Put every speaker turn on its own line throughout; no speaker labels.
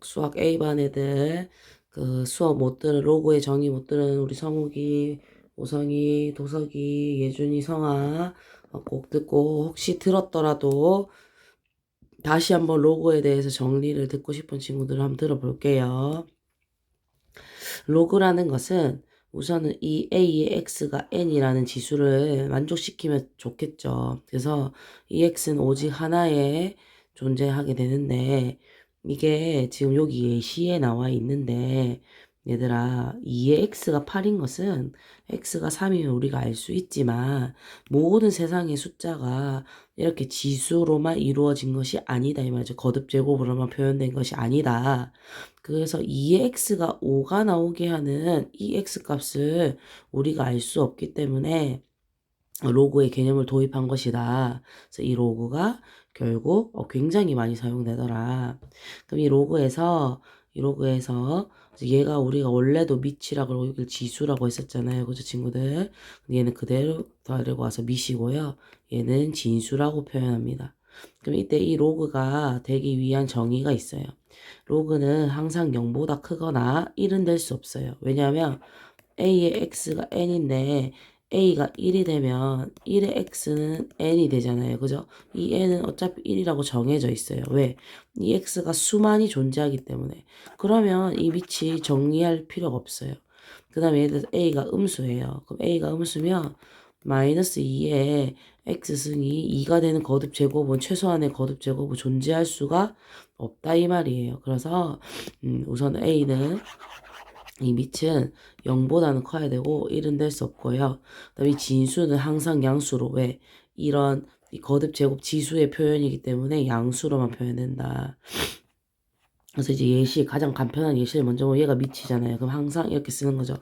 수학 A반 애들 그 수업 못 들은 로고의 정의 못 들은 우리 성욱이, 오성이, 도석이, 예준이, 성아 꼭 듣고 혹시 들었더라도 다시 한번 로고에 대해서 정리를 듣고 싶은 친구들 한번 들어볼게요. 로그라는 것은 우선은 이 A의 X가 N이라는 지수를 만족시키면 좋겠죠. 그래서 이 X는 오직 하나에 존재하게 되는데 이게 지금 여기 예시에 나와 있는데 얘들아 2의 X가 8인 것은 X가 3이면 우리가 알 수 있지만 모든 세상의 숫자가 이렇게 지수로만 이루어진 것이 아니다 이 말이죠. 거듭 제곱으로만 표현된 것이 아니다. 그래서 2의 x가 5가 나오게 하는 이 x 값을 우리가 알 수 없기 때문에 로그의 개념을 도입한 것이다. 그래서 이 로그가 결국 굉장히 많이 사용되더라. 그럼 이 로그에서 얘가 우리가 원래도 밑이라고 그러고 이걸 지수라고 했었잖아요. 그죠, 친구들? 얘는 그대로 데리고 와서 밑이고요. 얘는 진수라고 표현합니다. 그럼 이때 이 로그가 되기 위한 정의가 있어요. 로그는 항상 0보다 크거나 1은 될 수 없어요. 왜냐하면 A의 X가 N인데 A가 1이 되면 1의 X는 N이 되잖아요. 그죠? 이 N은 어차피 1이라고 정해져 있어요. 왜? 이 X가 수만이 존재하기 때문에. 그러면 이 밑이 정리할 필요가 없어요. 그 다음에 예를 들어서 A가 음수예요. 그럼 A가 음수면 마이너스 2에 X승이 2가 되는 거듭 제곱은 최소한의 거듭 제곱은 존재할 수가 없다 이 말이에요. 그래서 우선 A는 이 밑은 0보다는 커야 되고 1은 될 수 없고요. 그다음에 이 진수는 항상 양수로 왜 이런 이 거듭 제곱 지수의 표현이기 때문에 양수로만 표현된다. 그래서 이제 가장 간편한 예시를 먼저 보면 얘가 밑이잖아요. 그럼 항상 이렇게 쓰는 거죠.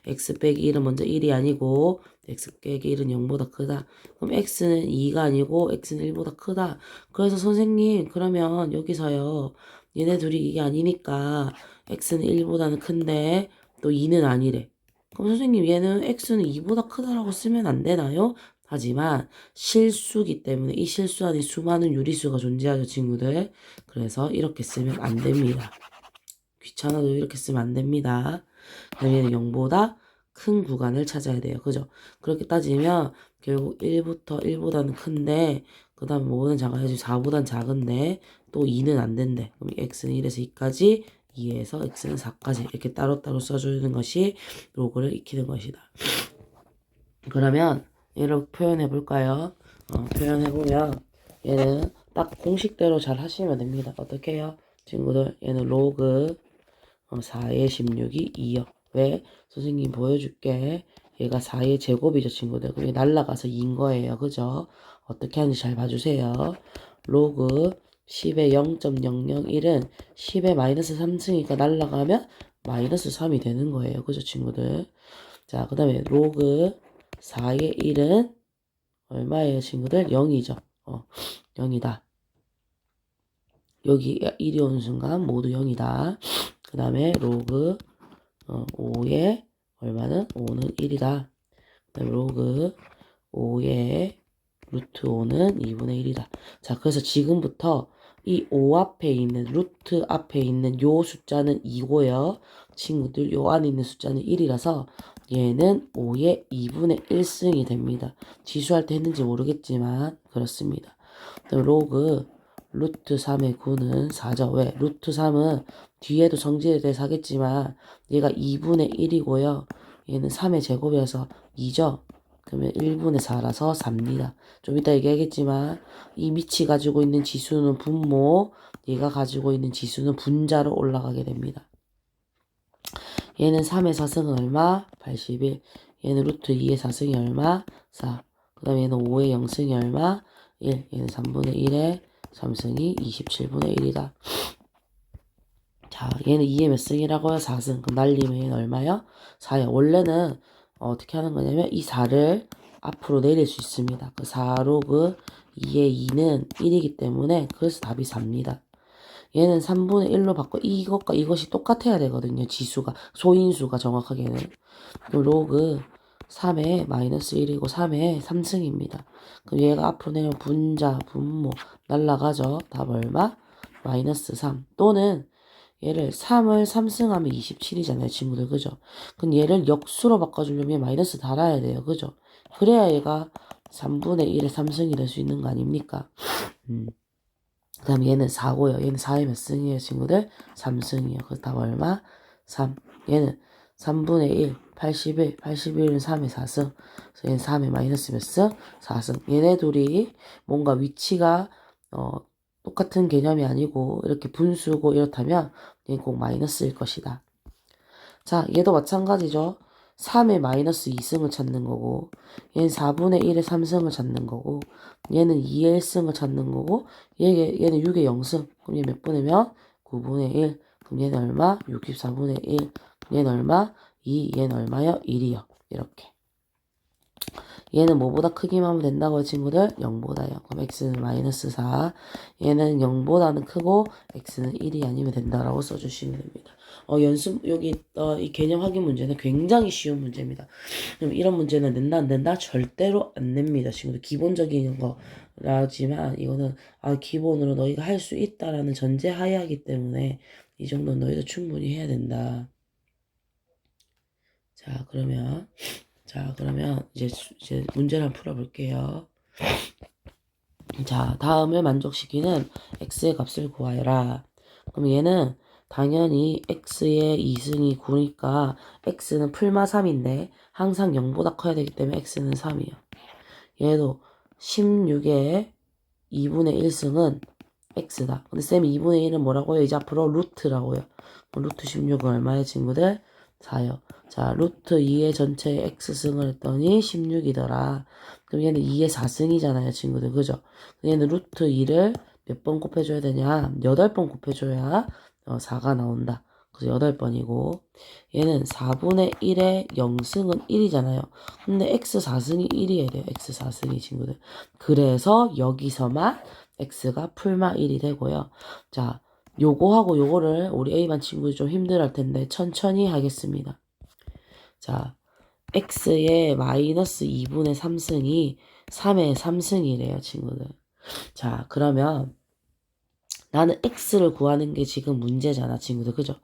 x 빼기 1은 먼저 1이 아니고 x 빼기 1은 0보다 크다. 그럼 x는 2가 아니고 x는 1보다 크다. 그래서 선생님 그러면 여기서요. 얘네 둘이 이게 아니니까 x는 1보다는 큰데 또 2는 아니래. 그럼 선생님 얘는 x는 2보다 크다라고 쓰면 안 되나요? 하지만 실수기 때문에 이 실수 안에 수많은 유리수가 존재하죠, 친구들. 그래서 이렇게 쓰면 안 됩니다. 귀찮아도 이렇게 쓰면 안 됩니다. 그럼 얘는 0보다 큰 구간을 찾아야 돼요. 그죠? 그렇게 따지면 결국 1보다는 큰데 그 다음에 5는 작아야지 4보다는 작은데 또 2는 안 된대. 그럼 x는 1에서 2까지 2에서 x는 4까지 이렇게 따로따로 써주는 것이 로그를 익히는 것이다. 그러면 얘를 표현해 볼까요? 표현해보면 얘는 딱 공식대로 잘 하시면 됩니다. 어떻게 해요? 친구들 얘는 로그 4의 16이 2요. 왜? 선생님 보여줄게. 얘가 4의 제곱이죠, 친구들. 그게 날라가서 2인 거예요. 그죠? 어떻게 하는지 잘 봐주세요. 로그 10의 0.001은 10의 마이너스 3승이니까 날라가면 마이너스 3이 되는 거예요. 그죠, 친구들? 자, 그 다음에 로그 4의 1은 얼마예요, 친구들? 0이죠. 0이다. 여기 1이 오는 순간 모두 0이다. 그 다음에 로그 5의 얼마는? 5는 1이다. 그 다음에 로그 5의 루트 5는 2분의 1이다. 자, 그래서 지금부터 이 5 앞에 있는, 루트 앞에 있는 요 숫자는 2고요. 친구들, 요 안에 있는 숫자는 1이라서 얘는 5의 2분의 1승이 됩니다. 지수할 때 했는지 모르겠지만 그렇습니다. 그다음 로그 루트 3의 9는 4죠. 왜? 루트 3은 뒤에도 정제에 대해서 하겠지만 얘가 2분의 1이고요. 얘는 3의 제곱이어서 2죠. 그러면 1분의 4라서 4입니다. 좀 이따 얘기하겠지만 이 밑이 가지고 있는 지수는 분모, 얘가 가지고 있는 지수는 분자로 올라가게 됩니다. 얘는 3의 4승은 얼마? 81. 얘는 루트 2의 4승이 얼마? 4. 그 다음에 얘는 5의 0승이 얼마? 1. 얘는 3분의 1의 3승이 27분의 1이다. 자, 얘는 2의 몇 승이라고요? 4승. 그럼 날리면 얘는 얼마요? 4요. 원래는 어떻게 하는 거냐면 이 4를 앞으로 내릴 수 있습니다. 그 4로그 2의 2는 1이기 때문에 그래서 답이 4입니다. 얘는 3분의 1로 바꿔 이것과 이것이 똑같아야 되거든요. 지수가 소인수가 정확하게는. 그럼 로그 3의 마이너스 1이고 3의 3승입니다. 그럼 얘가 앞으로 내면 분자, 분모 날라가죠. 답 얼마? 마이너스 3 또는 얘를 3을 3승하면 27이잖아요, 친구들. 그죠? 그럼 얘를 역수로 바꿔주려면 마이너스 달아야 돼요. 그죠? 그래야 얘가 3분의 1의 3승이 될 수 있는 거 아닙니까? 그 다음 얘는 4고요. 얘는 4의 몇 승이에요, 친구들? 3승이에요. 그래서 답 얼마? 3. 얘는 3분의 1, 81. 81은 3의 4승. 그래서 얘는 3의 마이너스 몇 승? 4승. 얘네 둘이 뭔가 위치가, 똑같은 개념이 아니고, 이렇게 분수고 이렇다면, 얘는 꼭 마이너스일 것이다. 자, 얘도 마찬가지죠. 3의 마이너스 2승을 찾는 거고, 얘는 4분의 1의 3승을 찾는 거고, 얘는 2의 1승을 찾는 거고, 얘는 6의 0승. 그럼 얘 몇 분의면? 9분의 1. 그럼 얘는 얼마? 64분의 1. 얘는 얼마? 2. 얘는 얼마요? 1이요. 이렇게. 얘는 뭐보다 크기만 하면 된다고요, 친구들? 0보다요. 그럼 x는 마이너스 4. 얘는 0보다는 크고 x는 1이 아니면 된다라고 써주시면 됩니다. 이 개념 확인 문제는 굉장히 쉬운 문제입니다. 그럼 이런 문제는 낸다, 안 된다? 절대로 안 냅니다, 친구들. 기본적인 거라지만 이거는 기본으로 너희가 할 수 있다라는 전제하에 하기 때문에 이 정도는 너희도 충분히 해야 된다. 자, 그러면 이제 문제를 한번 풀어볼게요. 자, 다음을 만족시키는 x의 값을 구하여라. 그럼 얘는 당연히 x의 2승이 9니까 x는 풀마 3인데 항상 0보다 커야 되기 때문에 x는 3이요. 얘도 16의 2분의 1승은 x다. 근데 쌤이 2분의 1은 뭐라고요? 이제 앞으로 루트라고요. 루트 16은 얼마예요, 친구들? 4요. 자, 루트 2의 전체의 x승을 했더니 16이더라. 그럼 얘는 2의 4승이잖아요, 친구들. 그죠? 얘는 루트 2를 몇 번 곱해줘야 되냐? 8번 곱해줘야 4가 나온다. 그래서 8번이고 얘는 4분의 1의 0승은 1이잖아요. 근데 x 4승이 1이어야 돼요. x 4승이 친구들. 그래서 여기서만 x가 풀마 1이 되고요. 자, 요거하고 요거를 우리 A반 친구들 좀 힘들할 텐데 천천히 하겠습니다. 자, x의 마이너스 2분의 3승이 3의 3승이래요, 친구들. 자, 그러면 나는 x를 구하는 게 지금 문제잖아, 친구들. 그죠?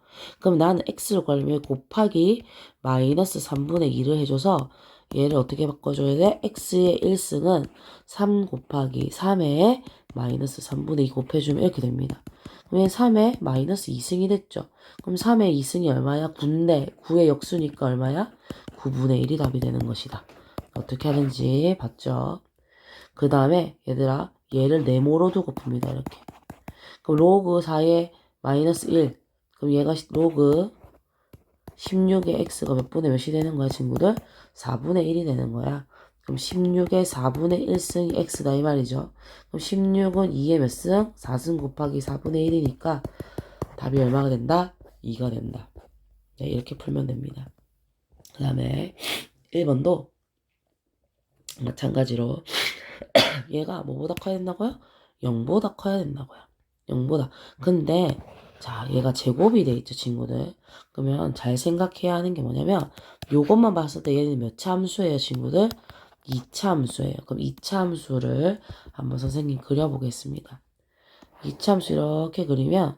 그럼 나는 x를 구하려면 곱하기 마이너스 3분의 2를 해줘서 얘를 어떻게 바꿔줘야 돼? x의 1승은 3 곱하기 3의 마이너스 3분의 2 곱해주면 이렇게 됩니다. 그러면 3의 마이너스 2승이 됐죠. 그럼 3의 2승이 얼마야? 9인데 9의 역수니까 얼마야? 9분의 1이 답이 되는 것이다. 어떻게 하는지 봤죠? 그 다음에 얘들아 얘를 네모로 두고 풉니다. 이렇게. 그럼 로그 4의 마이너스 1. 그럼 얘가 로그 16의 x가 몇 분의 몇이 되는 거야, 친구들? 4분의 1이 되는 거야. 그럼 16의 4분의 1승이 x다 이 말이죠. 그럼 16은 2의 몇 승? 4승 곱하기 4분의 1이니까 답이 얼마가 된다? 2가 된다. 네, 이렇게 풀면 됩니다. 그 다음에 1번도 마찬가지로 얘가 뭐보다 커야 된다고요? 0보다 커야 된다고요. 0보다. 근데 자, 얘가 제곱이 돼 있죠, 친구들. 그러면 잘 생각해야 하는 게 뭐냐면 요것만 봤을 때 얘는 몇 차 함수예요, 친구들? 2차 함수예요. 그럼 2차 함수를 한번 선생님 그려보겠습니다. 2차 함수 이렇게 그리면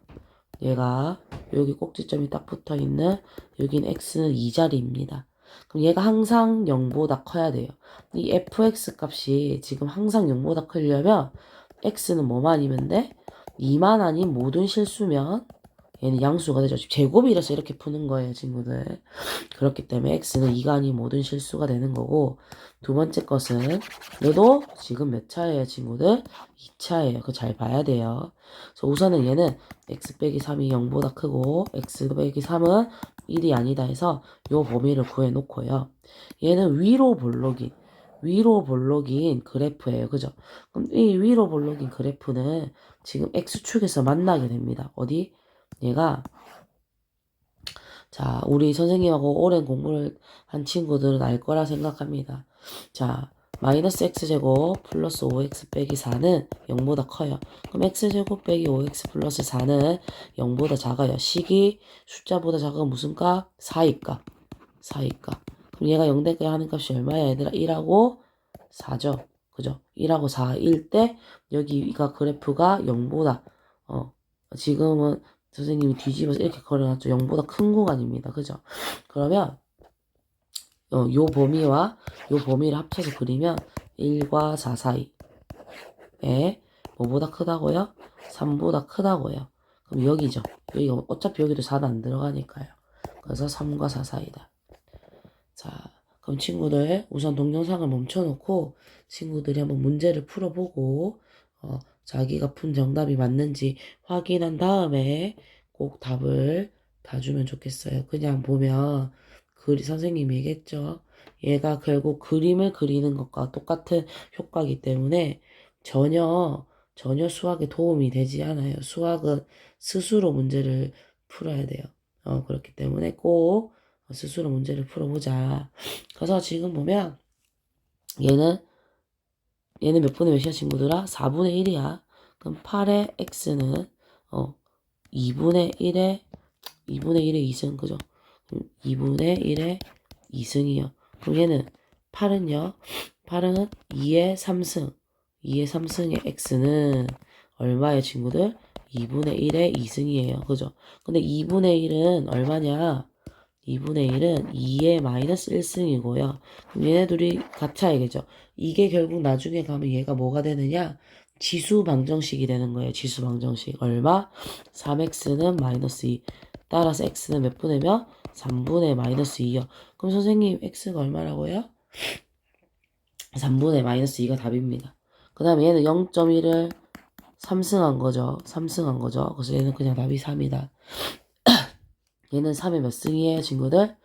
얘가 여기 꼭지점이 딱 붙어있는 여기는 x는 2자리입니다. 그럼 얘가 항상 0보다 커야 돼요. 이 fx 값이 지금 항상 0보다 크려면 x는 뭐만 아니면 돼? 2만 아닌 모든 실수면 얘는 양수가 되죠. 제곱이라서 이렇게 푸는 거예요, 친구들. 그렇기 때문에 x는 2가 아닌 모든 실수가 되는 거고 두 번째 것은 얘도 지금 몇 차예요, 친구들? 2차예요. 그거 잘 봐야 돼요. 그래서 우선은 얘는 x 빼기 3이 0보다 크고 x 빼기 3은 1이 아니다 해서 요 범위를 구해놓고요. 얘는 위로 볼록인 그래프예요. 그죠? 그럼 이 위로 볼록인 그래프는 지금 x축에서 만나게 됩니다. 어디? 얘가 자, 우리 선생님하고 오랜 공부를 한 친구들은 알 거라 생각합니다. 자, 마이너스 x제곱 플러스 5x 빼기 4는 0보다 커요. 그럼 x제곱 빼기 5x 플러스 4는 0보다 작아요. 식이 숫자보다 작은 무슨 값? 4의 값. 4의 값. 그럼 얘가 0 되게 하는 값이 얼마야, 얘들아? 1하고 4죠. 그죠? 1하고 4일 때 여기가 그래프가 0보다 지금은 선생님이 뒤집어서 이렇게 그려놨죠. 0보다 큰 구간입니다. 그죠? 그러면 요 범위와 요 범위를 합쳐서 그리면 1과 4 사이에 뭐보다 크다고요? 3보다 크다고요. 그럼 여기죠. 여기 어차피 여기도 4는 안 들어가니까요. 그래서 3과 4 사이다. 자, 그럼 친구들 우선 동영상을 멈춰놓고 친구들이 한번 문제를 풀어보고 자기가 푼 정답이 맞는지 확인한 다음에 꼭 답을 봐주면 좋겠어요. 그냥 보면 선생님이 얘기했죠. 얘가 결국 그림을 그리는 것과 똑같은 효과이기 때문에 전혀 수학에 도움이 되지 않아요. 수학은 스스로 문제를 풀어야 돼요. 그렇기 때문에 꼭 스스로 문제를 풀어보자. 그래서 지금 보면 얘는 몇 분의 몇이야 친구들아? 4분의 1이야. 그럼 8의 x는 2분의 1의 2승 그죠? 2분의 1의 2승이요. 그럼 얘는 8은요? 8은 2의 3승 2의 3승의 x는 얼마예요 친구들? 2분의 1의 2승이에요. 그죠? 근데 2분의 1은 얼마냐? 2분의 1은 2의 마이너스 1승이고요. 그럼 얘네 둘이 같아야겠죠. 이게 결국 나중에 가면 얘가 뭐가 되느냐? 지수 방정식이 되는 거예요. 지수 방정식. 얼마? 3x는 마이너스 2. 따라서 x는 몇 분의 몇? 3분의 마이너스 2요. 그럼 선생님 x가 얼마라고요? 3분의 마이너스 2가 답입니다. 그 다음에 얘는 0.1을 3승한 거죠. 3승한 거죠. 그래서 얘는 그냥 답이 3이다. 얘는 3의 몇 승이에요, 친구들?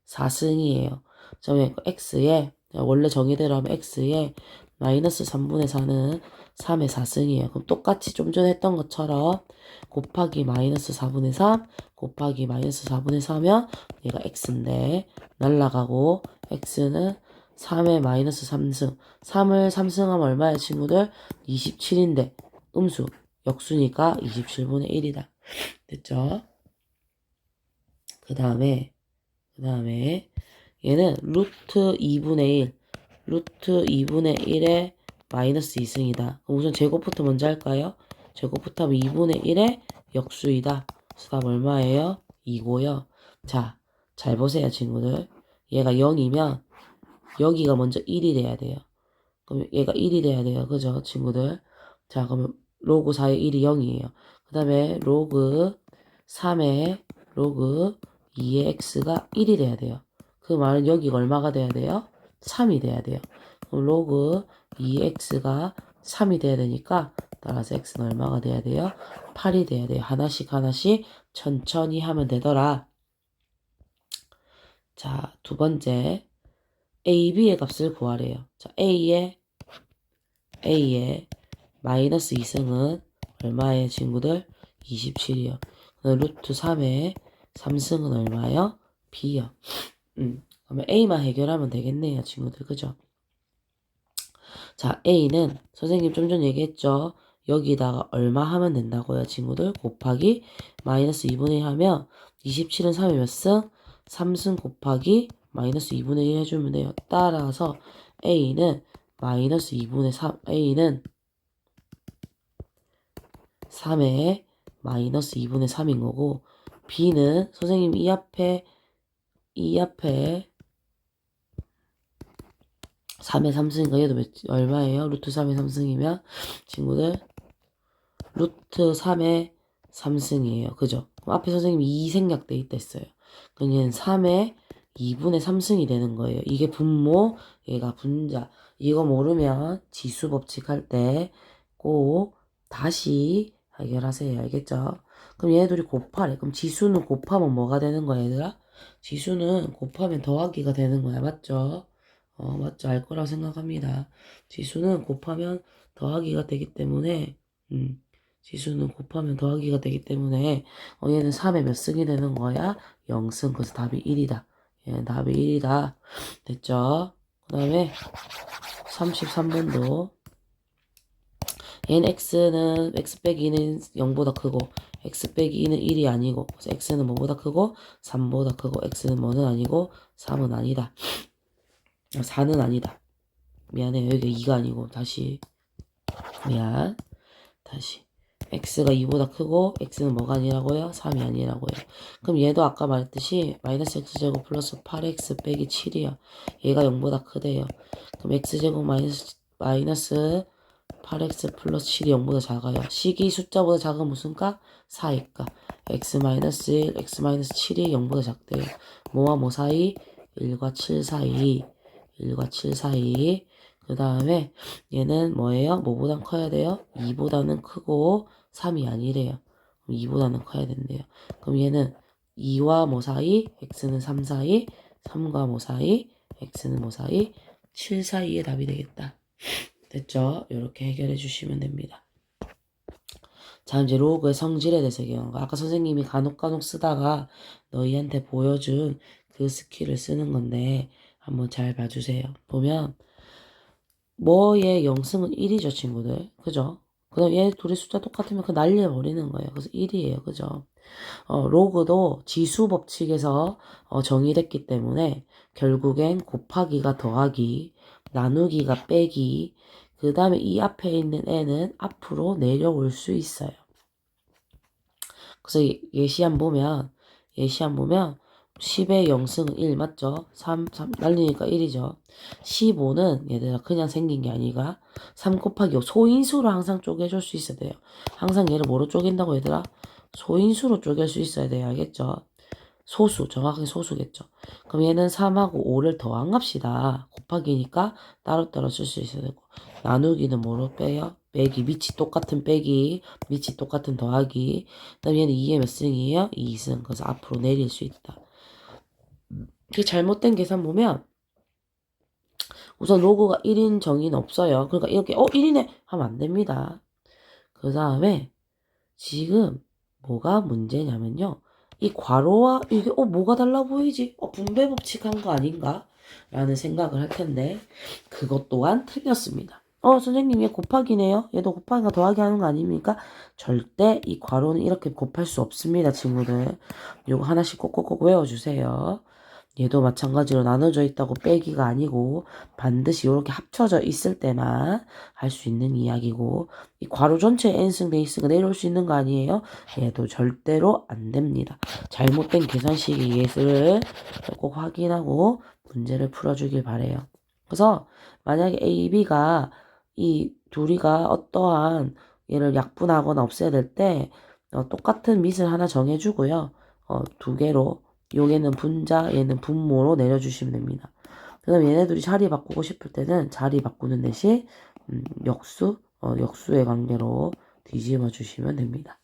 4승이에요. 그러면 x에 원래 정의대로 하면 x에 마이너스 3분의 4는 3의 4승이에요. 그럼 똑같이 좀 전에 했던 것처럼 곱하기 마이너스 4분의 3 곱하기 마이너스 4분의 4면 얘가 x인데 날라가고 x는 3의 마이너스 3승 3을 3승하면 얼마예요 친구들? 27인데 음수 역수니까 27분의 1이다. 됐죠? 그 다음에 얘는 루트 2분의 1 루트 2분의 1의 마이너스 2승이다. 그럼 우선 제곱부터 먼저 할까요? 제곱부터 하면 2분의 1의 역수이다. 그래서 답 얼마예요? 2고요. 자, 잘 보세요 친구들. 얘가 0이면 여기가 먼저 1이 돼야 돼요. 그럼 얘가 1이 돼야 돼요. 그죠 친구들? 자, 그러면 로그 4의 1이 0이에요. 그 다음에 로그 3의 로그 2의 x가 1이 돼야 돼요. 그 말은 여기가 얼마가 돼야 돼요? 3이 돼야 돼요. 그럼 로그 2x가 3이 돼야 되니까 따라서 x는 얼마가 돼야 돼요? 8이 돼야 돼요. 하나씩 천천히 하면 되더라. 자, 두 번째 a, b의 값을 구하래요. 자, a의 마이너스 2승은 얼마예요 친구들? 27이요. 루트 3의 3승은 얼마요? b요. 그러면 a만 해결하면 되겠네요 친구들. 그죠? 자, a는 선생님 좀 전 얘기했죠. 여기다가 얼마 하면 된다고요 친구들? 곱하기 마이너스 2분의 1 하면 27은 3의 몇 승? 3승 곱하기 마이너스 2분의 1 해주면 돼요. 따라서 a는 마이너스 2분의 3 a는 3의 마이너스 2분의 3인 거고 b는 선생님 이 앞에 3의 3승이니까 얘도 얼마예요? 루트 3의 3승이면 친구들 루트 3의 3승이에요. 그죠? 그럼 앞에 선생님이 2 생략돼 있다 했어요. 그럼 얘는 3의 2분의 3승이 되는 거예요. 이게 분모, 얘가 분자. 이거 모르면 지수 법칙 할 때 꼭 다시 해결하세요. 알겠죠? 그럼 얘네들이 곱하래. 그럼 지수는 곱하면 뭐가 되는 거야, 얘들아? 지수는 곱하면 더하기가 되는 거야. 맞죠? 맞죠? 알 거라고 생각합니다. 지수는 곱하면 더하기가 되기 때문에, 지수는 곱하면 더하기가 되기 때문에, 얘는 3의 몇 승이 되는 거야? 0승. 그래서 답이 1이다. 얘는 답이 1이다. 됐죠? 그 다음에 33번도 얘는 x 빼기 2는 0보다 크고 x 빼기 2는 1이 아니고 그래서 x는 뭐보다 크고 3보다 크고 x는 뭐는 아니고 3은 아니다. 4는 아니다. 미안해요. 여기 2가 아니고 다시 x가 2보다 크고 x는 뭐가 아니라고요? 3이 아니라고요. 그럼 얘도 아까 말했듯이 마이너스 x제곱 플러스 8x 빼기 7이요. 얘가 0보다 크대요. 그럼 x제곱 마이너스 8x 플러스 7이 0보다 작아요. 식이 숫자보다 작은 무슨 값? 4의 값. x 마이너스 1, x 마이너스 7이 0보다 작대요. 뭐와 뭐 사이? 1과 7 사이. 1과 7 사이. 그 다음에 얘는 뭐예요? 뭐보단 커야 돼요? 2보다는 크고 3이 아니래요. 2보다는 커야 된대요. 그럼 얘는 2와 뭐 사이? x는 3 사이. 3과 뭐 사이? x는 뭐 사이? 7 사이의 답이 되겠다. 됐죠? 이렇게 해결해 주시면 됩니다. 자, 이제 로그의 성질에 대해서 얘기하는 거. 아까 선생님이 간혹 쓰다가 너희한테 보여준 그 스킬을 쓰는 건데 한번 잘 봐주세요. 보면 뭐의 영승은 1이죠, 친구들. 그죠? 그다음 얘 둘이 숫자 똑같으면 그 날려버리는 거예요. 그래서 1이에요. 그죠? 로그도 지수 법칙에서 정의됐기 때문에 결국엔 곱하기가 더하기, 나누기가 빼기, 그 다음에 이 앞에 있는 애는 앞으로 내려올 수 있어요. 그래서 예시안 보면 10의 영승은 1 맞죠? 3 날리니까 1이죠. 15는 얘들아 그냥 생긴 게 아니라 3 곱하기 5 소인수로 항상 쪼개줄 수 있어야 돼요. 항상 얘를 뭐로 쪼갠다고 얘들아? 소인수로 쪼갤 수 있어야 돼요. 알겠죠? 소수, 정확하게 소수겠죠. 그럼 얘는 3하고 5를 더한 값이다. 곱하기니까 따로따로 쓸 수 있어야 되고. 나누기는 뭐로 빼요? 빼기, 밑이 똑같은 빼기, 밑이 똑같은 더하기. 그 다음에 얘는 2의 몇 승이에요? 2승. 그래서 앞으로 내릴 수 있다. 그 잘못된 계산 보면 우선 로그가 1인 정의는 없어요. 그러니까 이렇게 1이네 하면 안 됩니다. 그 다음에 지금 뭐가 문제냐면요. 이 괄호와 이게 뭐가 달라 보이지? 분배 법칙한 거 아닌가? 라는 생각을 할 텐데 그것 또한 틀렸습니다. 선생님 얘 곱하기네요. 얘도 곱하기가 더하기 하는 거 아닙니까? 절대 이 괄호는 이렇게 곱할 수 없습니다, 친구들. 요거 하나씩 꼭꼭꼭 외워주세요. 얘도 마찬가지로 나눠져 있다고 빼기가 아니고 반드시 이렇게 합쳐져 있을 때만 할 수 있는 이야기고 이 괄호 전체에 n승 대입승가 내려올 수 있는 거 아니에요? 얘도 절대로 안 됩니다. 잘못된 계산식의 예술을 꼭 확인하고 문제를 풀어주길 바래요. 그래서 만약에 A, B가 이 둘이가 어떠한 얘를 약분하거나 없애야 될 때 똑같은 밑을 하나 정해주고요. 두 개로 요게는 분자, 얘는 분모로 내려주시면 됩니다. 그 다음에 얘네들이 자리 바꾸고 싶을 때는 자리 바꾸는 대신 역수의 관계로 뒤집어 주시면 됩니다.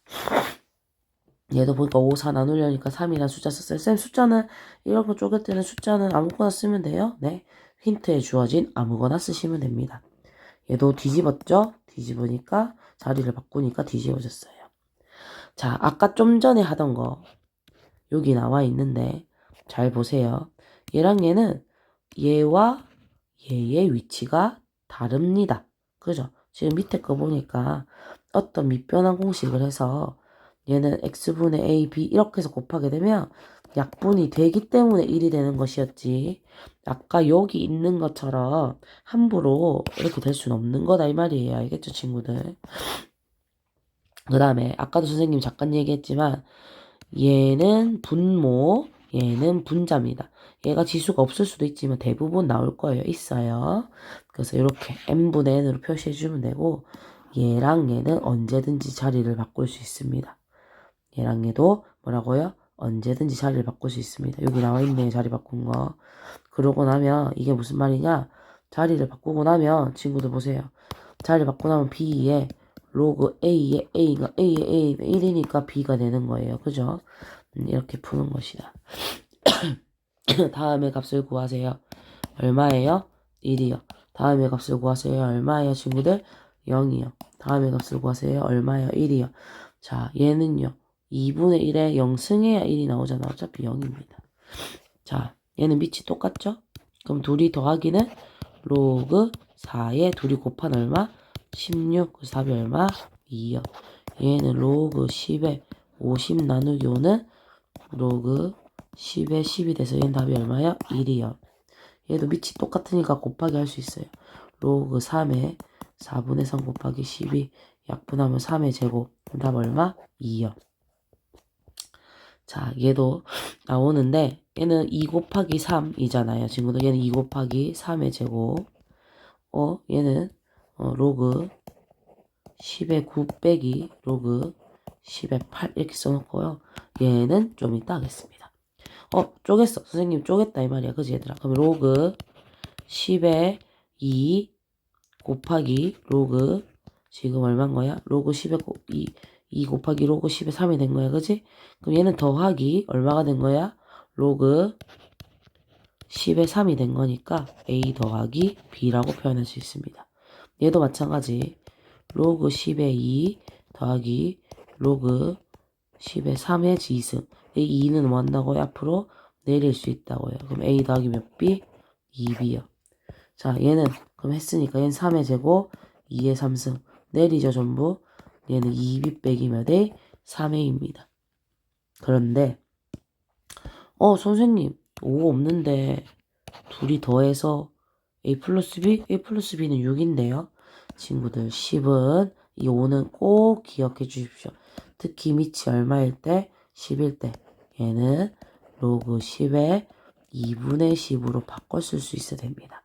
얘도 보니까 5, 4 나누려니까 3이라는 숫자 썼어요. 쌤 숫자는 이런 거 쪼갤 때는 숫자는 아무거나 쓰면 돼요. 네, 힌트에 주어진 아무거나 쓰시면 됩니다. 얘도 뒤집었죠? 뒤집으니까 자리를 바꾸니까 뒤집어졌어요. 자, 아까 좀 전에 하던 거 여기 나와 있는데 잘 보세요. 얘랑 얘는 얘와 얘의 위치가 다릅니다. 그죠? 지금 밑에 거 보니까 어떤 밑변환 공식을 해서 얘는 x분의 a, b 이렇게 해서 곱하게 되면 약분이 되기 때문에 1이 되는 것이었지. 아까 여기 있는 것처럼 함부로 이렇게 될 수는 없는 거다 이 말이에요. 알겠죠, 친구들? 그 다음에 아까도 선생님이 잠깐 얘기했지만 얘는 분모, 얘는 분자입니다. 얘가 지수가 없을 수도 있지만 대부분 나올 거예요. 있어요. 그래서 이렇게 n분의 n으로 표시해주면 되고 얘랑 얘는 언제든지 자리를 바꿀 수 있습니다. 얘랑 얘도 뭐라고요? 언제든지 자리를 바꿀 수 있습니다. 여기 나와 있네, 자리 바꾼 거. 그러고 나면 이게 무슨 말이냐? 자리를 바꾸고 나면 친구들 보세요. 자리를 바꾸고 나면 b에 로그 a의 a가 a의 a 1이니까 b가 되는 거예요. 그죠? 이렇게 푸는 것이다. 다음의 값을 구하세요. 얼마예요? 1이요. 다음의 값을 구하세요. 얼마예요, 친구들? 0이요. 다음의 값을 구하세요. 얼마예요? 1이요. 자, 얘는요. 2분의 1에 0승해야 1이 나오잖아. 어차피 0입니다. 자, 얘는 밑이 똑같죠? 그럼 둘이 더하기는 로그 4에 둘이 곱한 얼마? 16. 그래서 답이 얼마? 2요. 얘는 로그 10에 50 나누기 5는 로그 10에 10이 돼서 얘는 답이 얼마야? 1이요. 얘도 밑이 똑같으니까 곱하기 할 수 있어요. 로그 3에 4분의 3 곱하기 12 약분하면 3의 제곱. 그럼 답 얼마? 2요. 자, 얘도 나오는데 얘는 2 곱하기 3이잖아요. 친구들 얘는 2 곱하기 3의 제곱. 얘는 로그 10의 9 빼기 로그 10의 8 이렇게 써놓고요. 얘는 좀 이따 하겠습니다. 쪼갰어. 선생님 쪼갰다 이 말이야. 그지 얘들아? 그럼 로그 10의 2 곱하기 로그 지금 얼마인 거야? 로그 10의 2 곱하기 로그 10의 3이 된 거야. 그지? 그럼 얘는 더하기 얼마가 된 거야? 로그 10의 3이 된 거니까 a 더하기 b라고 표현할 수 있습니다. 얘도 마찬가지. 로그 10의 2 더하기 로그 10의 3의 지승. 이 2는 뭐 한다고요? 앞으로 내릴 수 있다고요. 그럼 a 더하기 몇 b? 2b요. 자, 얘는 그럼 했으니까 얘는 3의 제곱 2의 3승. 내리죠 전부. 얘는 2b 빼기 몇 a? 3a입니다. 그런데 선생님 5 없는데 둘이 더해서 a 플러스 b? a 플러스 b는 6인데요. 친구들 10은 이 5는 꼭 기억해 주십시오. 특히 밑이 얼마일 때? 10일 때 얘는 로그 10의 2분의 10으로 바꿔 쓸 수 있어야 됩니다.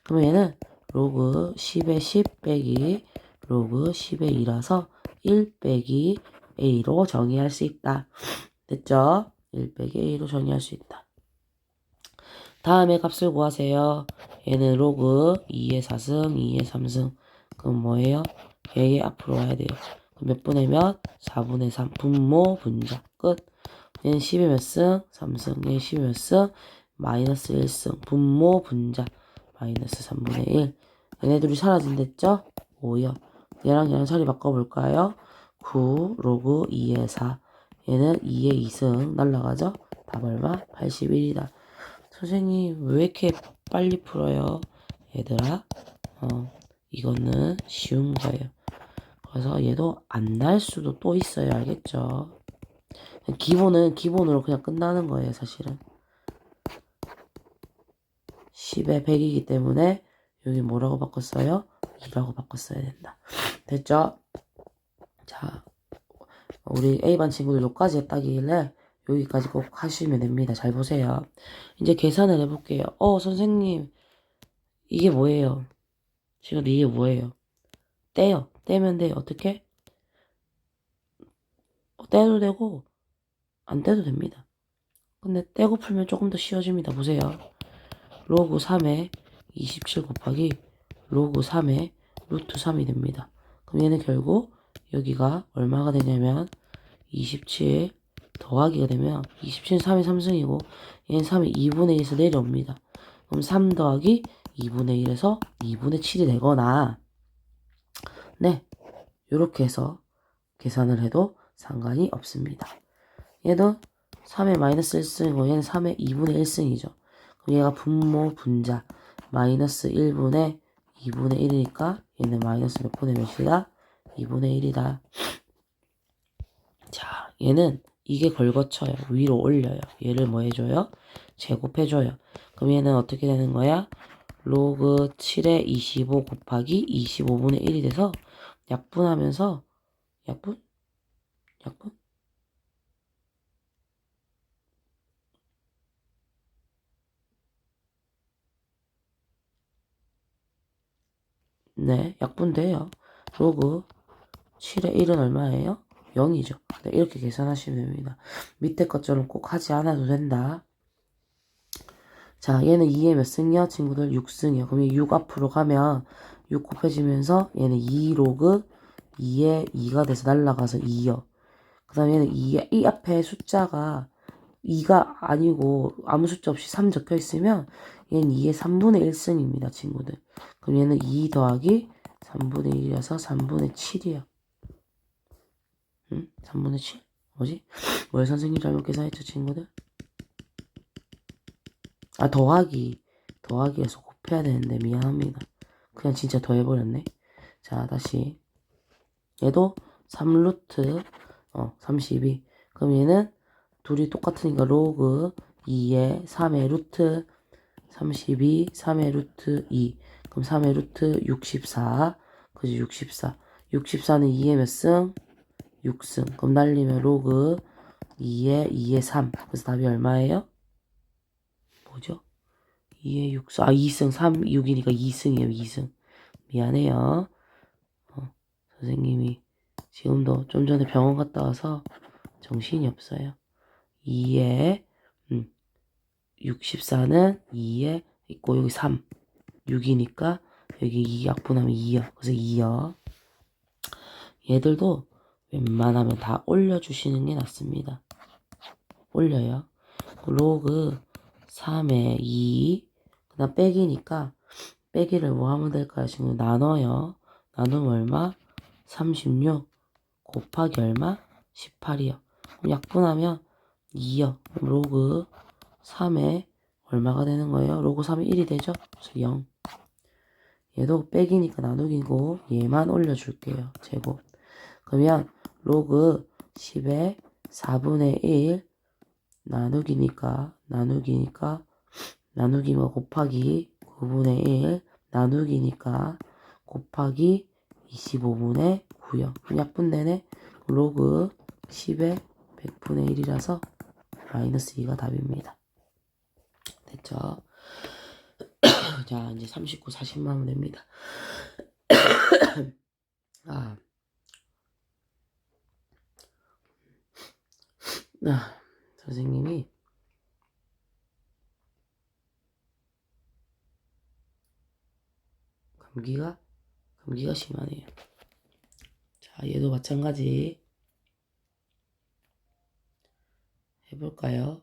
그러면 얘는 로그 10의 10 빼기 로그 10의 2라서 1 빼기 a로 정의할 수 있다. 됐죠? 1 빼기 a로 정의할 수 있다. 다음에 값을 구하세요. 얘는 로그 2의 4승, 2의 3승. 그럼 뭐예요? 얘의 앞으로 와야 돼요. 그럼 몇 분의 몇? 4분의 3. 분모, 분자. 끝. 얘는 10의 몇 승? 3승. 얘는 10의 몇 승? 마이너스 1승. 분모, 분자. 마이너스 3분의 1. 얘네들이 사라진댔죠? 5요. 얘랑 자리 바꿔볼까요? 9, 로그 2의 4. 얘는 2의 2승. 날라가죠? 답 얼마? 81이다. 선생님 왜 이렇게 빨리 풀어요? 얘들아 이거는 쉬운 거예요. 그래서 얘도 안 날 수도 또 있어요. 알겠죠? 기본으로 그냥 끝나는 거예요. 사실은 10의 100이기 때문에 여기 뭐라고 바꿨어요? 2라고 바꿨어야 된다. 됐죠? 자, 우리 A반 친구들 여기까지 했다길래 여기까지 꼭 하시면 됩니다. 잘 보세요. 이제 계산을 해볼게요. 선생님 이게 뭐예요? 지금 이게 뭐예요? 떼요. 떼면 돼요. 어떻게? 떼도 되고 안 떼도 됩니다. 근데 떼고 풀면 조금 더 쉬워집니다. 보세요. 로그 3에 27 곱하기 로그 3에 루트 3이 됩니다. 그럼 얘는 결국 여기가 얼마가 되냐면 27 더하기가 되면 27은 3의 3승이고 얘는 3의 2분의 1에서 내려옵니다. 그럼 3 더하기 2분의 1에서 2분의 7이 되거나 네, 이렇게 해서 계산을 해도 상관이 없습니다. 얘도 3의 마이너스 1승이고 얘는 3의 2분의 1승이죠. 그럼 얘가 분모 분자 마이너스 1분의 2분의 1이니까 얘는 마이너스 몇 분의 몇이다? 2분의 1이다. 자, 얘는 이게 걸거쳐요. 위로 올려요. 얘를 뭐 해줘요? 제곱해줘요. 그럼 얘는 어떻게 되는 거야? 로그 7의 25 곱하기 25분의 1이 돼서 약분하면서 약분? 네, 약분돼요. 로그 7의 1은 얼마예요? 0이죠. 네, 이렇게 계산하시면 됩니다. 밑에 것처럼 꼭 하지 않아도 된다. 자, 얘는 2의 몇 승이요? 친구들 6승이요. 그럼 6 앞으로 가면 6 곱해지면서 얘는 2 로그 2의 2가 돼서 날라가서 2요. 그 다음에 얘는 이 앞에 숫자가 2가 아니고 아무 숫자 없이 3 적혀 있으면 얘는 2의 3분의 1승입니다, 친구들. 그럼 얘는 2 더하기 3분의 1이어서 3분의 7이요. 응? 3분의 7? 뭐지? 뭘 선생님 잘못 계산했죠, 친구들? 더하기에서 곱해야 되는데 미안합니다. 그냥 진짜 더해버렸네. 자, 다시 얘도 3루트 32. 그럼 얘는 둘이 똑같으니까 로그 2의 3의 루트 32, 3의 루트 2. 그럼 3의 루트 64. 그지? 64. 64는 2의 몇 승? 6승. 그럼 날리면 로그 2의 3. 그래서 답이 얼마예요? 뭐죠? 2의 6승. 2승. 3, 6이니까 2승이에요. 2승. 미안해요. 선생님이 지금도 좀 전에 병원 갔다 와서 정신이 없어요. 2에 64는 2에 있고 여기 3. 6이니까 여기 2 약분하면 2요. 그래서 2요. 얘들도 웬만하면 다 올려주시는 게 낫습니다. 올려요. 로그 3에 2. 그 다음 빼기니까 빼기를 뭐 하면 될까요? 지금 나눠요. 나누면 얼마? 36 곱하기 얼마? 18이요. 그럼 약분하면 2요. 그럼 로그 3에 얼마가 되는 거예요? 로그 3에 1이 되죠? 그래서 0. 얘도 빼기니까 나누기고 얘만 올려줄게요. 제곱. 그러면 로그 10에 4분의 1 나누기니까 나누기면 곱하기 9분의 1 나누기니까 곱하기 25분의 9요. 약분되네. 로그 10에 100분의 1이라서 마이너스 2가 답입니다. 됐죠? 자, 이제 39, 40만 하면 됩니다. 선생님이 감기가 심하네요. 자, 얘도 마찬가지 해볼까요?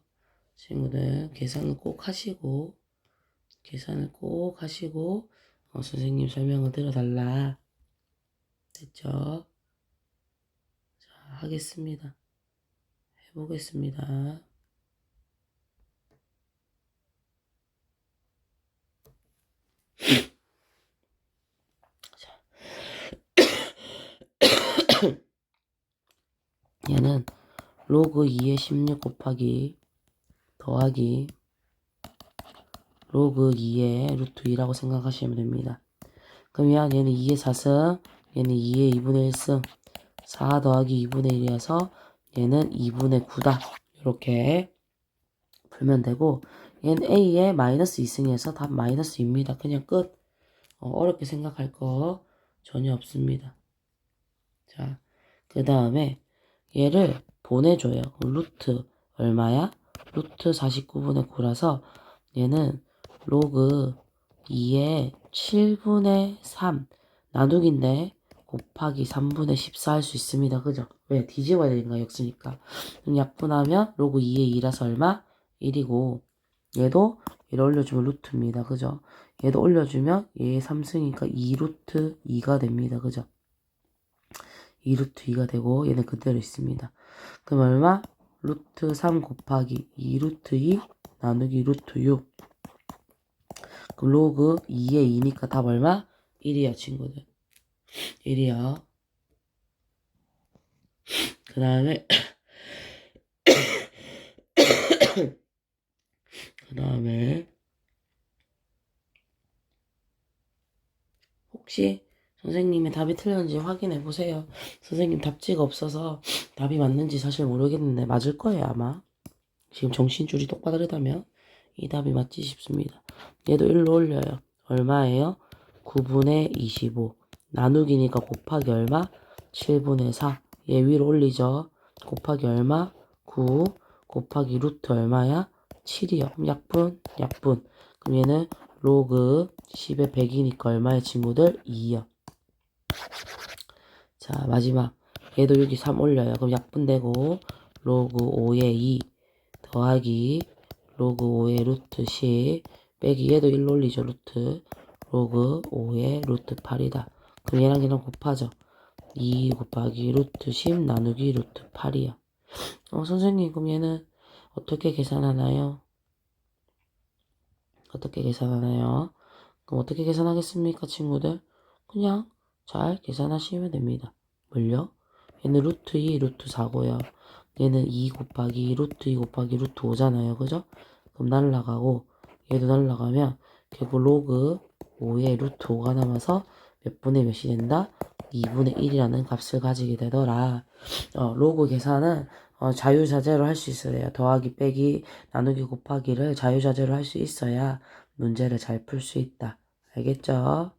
친구들 계산을 꼭 하시고 선생님 설명을 들어달라. 됐죠? 자, 하겠습니다. 해보겠습니다. 얘는 로그 2의 16 곱하기 더하기 로그 2의 루트 2라고 생각하시면 됩니다. 그러면 얘는 2의 4승, 얘는 2의 2분의 1승, 4 더하기 2분의 1이어서 얘는 2분의 9다. 이렇게 풀면 되고, 얘는 A의 마이너스 2승이어서 답 마이너스 2입니다. 그냥 끝. 어렵게 생각할 거 전혀 없습니다. 자, 그 다음에 얘를 보내줘요. 루트 얼마야? 루트 49분의 9라서 얘는 로그 2의 7분의 3 나누기인데 곱하기 3분의 14 할 수 있습니다. 그죠? 왜? 뒤집어야 되니까 역수니까. 약분하면 로그 2의 2라서 얼마? 1이고 얘도 얘를 올려주면 루트입니다. 그죠? 얘도 올려주면 얘의 3승이니까 2루트 2가 됩니다. 그죠? 2루트 2가 되고 얘는 그대로 있습니다. 그럼 얼마? 루트 3 곱하기 2루트 2 나누기 루트 6. 그럼 로그 2의 2니까 답 얼마? 1이야 친구들. 1이야. 그 다음에 혹시 선생님의 답이 틀렸는지 확인해 보세요. 선생님 답지가 없어서 답이 맞는지 사실 모르겠는데 맞을 거예요 아마. 지금 정신줄이 똑바르다면 이 답이 맞지 싶습니다. 얘도 1로 올려요. 얼마예요? 9분의 25 나누기니까 곱하기 얼마? 7분의 4. 얘 위로 올리죠. 곱하기 얼마? 9 곱하기 루트 얼마야? 7이요. 그럼 약분. 그럼 얘는 로그 10의 100이니까 얼마의 친구들? 2요. 자, 마지막. 얘도 여기 3 올려요. 그럼 약분되고 로그 5의 2 더하기 로그 5의 루트 10 빼기 얘도 1로 올리죠. 루트 로그 5의 루트 8이다. 그럼 얘랑 곱하죠. 2 곱하기 루트 10 나누기 루트 8이요. 선생님 그럼 얘는 어떻게 계산하나요? 그럼 어떻게 계산하겠습니까 친구들? 그냥 잘 계산하시면 됩니다. 뭘요? 얘는 루트 2 루트 4고요. 얘는 2 곱하기 루트 2 곱하기 루트 5잖아요. 그죠? 그럼 날라가고 얘도 날라가면 결국 로그 5에 루트 5가 남아서 몇 분의 몇이 된다? 2분의 1이라는 값을 가지게 되더라. 로그 계산은 자유자재로 할 수 있어야 더하기, 빼기, 나누기, 곱하기를 자유자재로 할 수 있어야 문제를 잘 풀 수 있다. 알겠죠?